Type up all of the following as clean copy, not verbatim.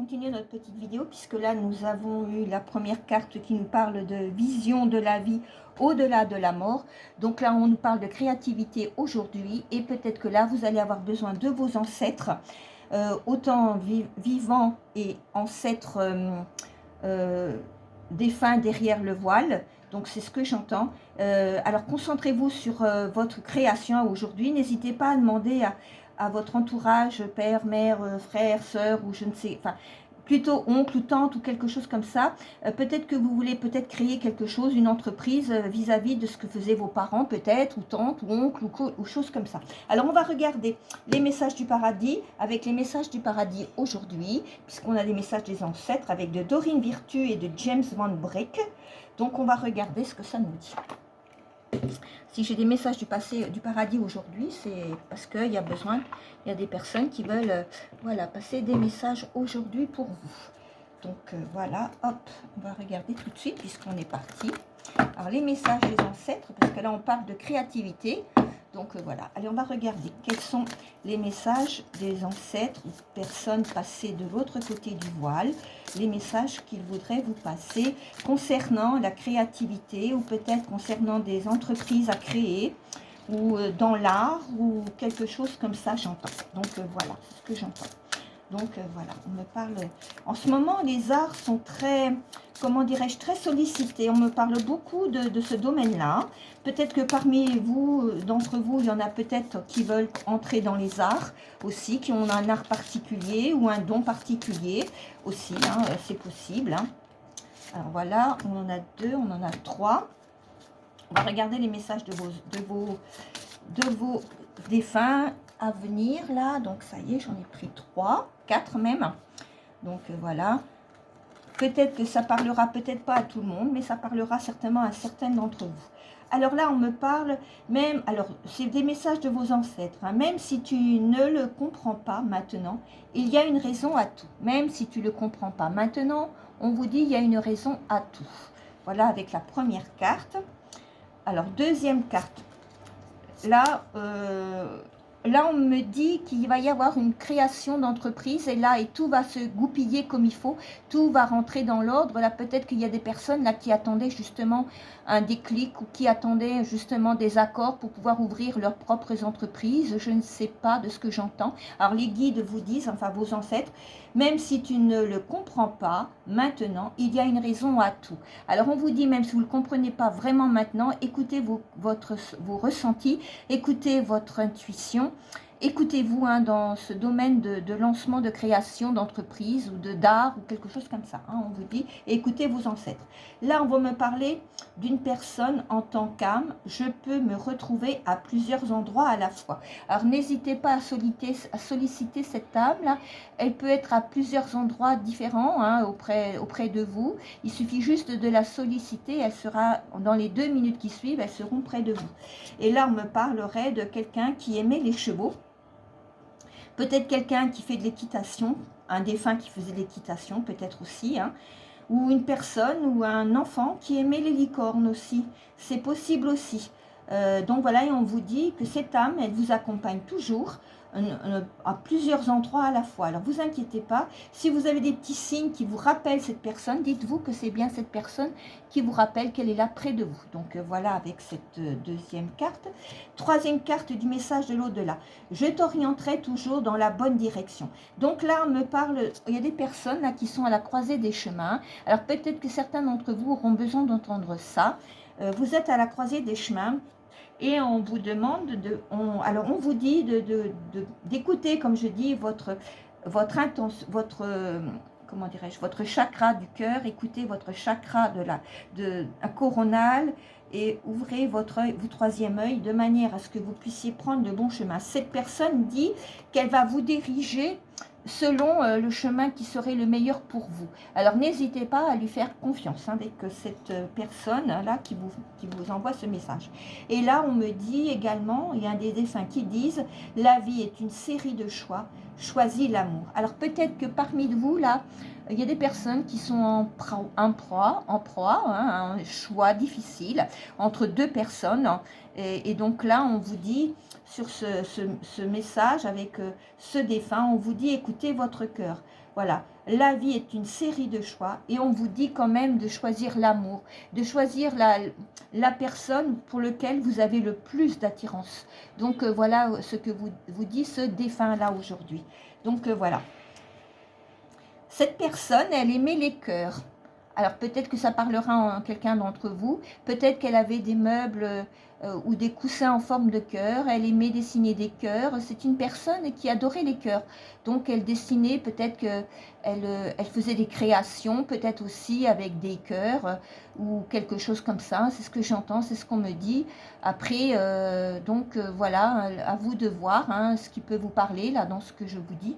continuer notre petite vidéo puisque là nous avons eu la première carte qui nous parle de vision de la vie au-delà de la mort. Donc là on nous parle de créativité aujourd'hui et peut-être que là vous allez avoir besoin de vos ancêtres, autant vivants et ancêtres défunts derrière le voile. Donc c'est ce que j'entends. Alors concentrez-vous sur votre création aujourd'hui. N'hésitez pas à demander à votre entourage, père, mère, frère, sœur, ou je ne sais, enfin, plutôt oncle ou tante ou quelque chose comme ça. Peut-être que vous voulez peut-être créer quelque chose, une entreprise vis-à-vis de ce que faisaient vos parents peut-être, ou tante, ou oncle, ou choses comme ça. Alors on va regarder les messages du paradis, avec les messages du paradis aujourd'hui, puisqu'on a les messages des ancêtres avec de Dorine Virtue et de James Van Breck. Donc on va regarder ce que ça nous dit. Si j'ai des messages du paradis aujourd'hui, c'est parce qu'il y a besoin, il y a des personnes qui veulent voilà, passer des messages aujourd'hui pour vous. Donc voilà, hop, on va regarder tout de suite puisqu'on est parti. Alors les messages des ancêtres, parce que là on parle de créativité. Donc voilà, allez on va regarder quels sont les messages des ancêtres ou personnes passées de l'autre côté du voile, les messages qu'ils voudraient vous passer concernant la créativité ou peut-être concernant des entreprises à créer ou dans l'art ou quelque chose comme ça j'entends. Donc voilà, c'est ce que j'entends. Donc voilà, on me parle... En ce moment, les arts sont très, comment dirais-je, très sollicités. On me parle beaucoup de ce domaine-là. Peut-être que parmi vous, d'entre vous, il y en a peut-être qui veulent entrer dans les arts aussi, qui ont un art particulier ou un don particulier aussi. Hein, c'est possible. Hein. Alors voilà, on en a 2, on en a 3. On va regarder les messages de vos défunts à venir là. Donc ça y est, j'en ai pris 3, 4 même. Donc voilà. Peut-être que ça parlera peut-être pas à tout le monde, mais ça parlera certainement à certaines d'entre vous. Alors là, on me parle même, alors c'est des messages de vos ancêtres, hein, même si tu ne le comprends pas maintenant, il y a une raison à tout. Même si tu ne le comprends pas maintenant, on vous dit il y a une raison à tout. Voilà avec la première carte. Alors deuxième carte. Là, on me dit qu'il va y avoir une création d'entreprise et là, et tout va se goupiller comme il faut, tout va rentrer dans l'ordre. Là, peut-être qu'il y a des personnes là qui attendaient justement un déclic ou qui attendaient justement des accords pour pouvoir ouvrir leurs propres entreprises. Je ne sais pas de ce que j'entends. Alors, les guides vous disent, enfin vos ancêtres, même si tu ne le comprends pas maintenant, il y a une raison à tout. Alors, on vous dit, même si vous ne le comprenez pas vraiment maintenant, écoutez vos ressentis, écoutez votre intuition. Écoutez-vous hein, dans ce domaine de lancement, de création d'entreprise ou d'art ou quelque chose comme ça. Hein, on vous dit, écoutez vos ancêtres. Là, on va me parler d'une personne en tant qu'âme. Je peux me retrouver à plusieurs endroits à la fois. Alors, n'hésitez pas à solliciter cette âme-là. Elle peut être à plusieurs endroits différents hein, auprès de vous. Il suffit juste de la solliciter. Elle sera, dans les 2 minutes qui suivent, elles seront près de vous. Et là, on me parlerait de quelqu'un qui aimait les chevaux. Peut-être quelqu'un qui fait de l'équitation, un défunt qui faisait de l'équitation, peut-être aussi, hein, ou une personne ou un enfant qui aimait les licornes aussi. C'est possible aussi. Donc voilà, et on vous dit que cette âme, elle vous accompagne toujours à plusieurs endroits à la fois. Alors, vous inquiétez pas. Si vous avez des petits signes qui vous rappellent cette personne, dites-vous que c'est bien cette personne qui vous rappelle qu'elle est là près de vous. Donc, voilà avec cette deuxième carte. Troisième carte du message de l'au-delà. Je t'orienterai toujours dans la bonne direction. Donc là, on me parle, il y a des personnes là qui sont à la croisée des chemins. Alors, peut-être que certains d'entre vous auront besoin d'entendre ça. Vous êtes à la croisée des chemins. Et on vous demande, alors on vous dit d'écouter, comme je dis, votre comment dirais-je, votre chakra du cœur, écoutez votre chakra coronal et ouvrez votre troisième œil de manière à ce que vous puissiez prendre le bon chemin. Cette personne dit qu'elle va vous diriger selon le chemin qui serait le meilleur pour vous. Alors n'hésitez pas à lui faire confiance avec cette personne-là qui vous envoie ce message. Et là, on me dit également, il y a des dessins qui disent « La vie est une série de choix, choisis l'amour ». Alors peut-être que parmi vous, là, il y a des personnes qui sont en proie, hein, un choix difficile entre 2 personnes. Et donc là, on vous dit, sur ce message avec ce défunt, on vous dit, écoutez votre cœur. Voilà, la vie est une série de choix et on vous dit quand même de choisir l'amour, de choisir la personne pour laquelle vous avez le plus d'attirance. Donc voilà ce que vous dit ce défunt là aujourd'hui. Donc voilà. Cette personne, elle aimait les cœurs. Alors peut-être que ça parlera en quelqu'un d'entre vous. Peut-être qu'elle avait des meubles ou des coussins en forme de cœur. Elle aimait dessiner des cœurs. C'est une personne qui adorait les cœurs. Donc elle dessinait, peut-être qu'elle elle faisait des créations, peut-être aussi avec des cœurs ou quelque chose comme ça. C'est ce que j'entends, c'est ce qu'on me dit. Après, voilà, à vous de voir hein, ce qui peut vous parler là dans ce que je vous dis.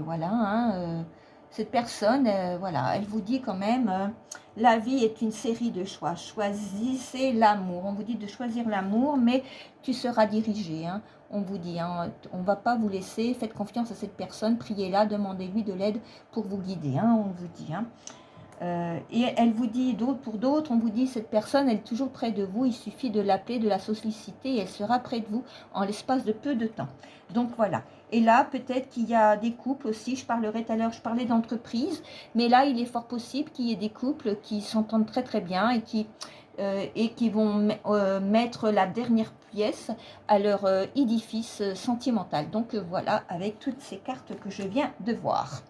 Voilà, hein, cette personne, voilà, elle vous dit quand même, la vie est une série de choix, choisissez l'amour. On vous dit de choisir l'amour, mais tu seras dirigé, hein, on vous dit, hein, on ne va pas vous laisser, faites confiance à cette personne, priez-la, demandez-lui de l'aide pour vous guider, hein, on vous dit. Hein. Et elle vous dit, pour d'autres, on vous dit, cette personne, elle est toujours près de vous, il suffit de l'appeler, de la solliciter, et elle sera près de vous en l'espace de peu de temps. Donc voilà. Et là, peut-être qu'il y a des couples aussi, je parlerai tout à l'heure, je parlais d'entreprise, mais là, il est fort possible qu'il y ait des couples qui s'entendent très très bien et qui vont mettre la dernière pièce à leur édifice sentimental. Donc voilà, avec toutes ces cartes que je viens de voir.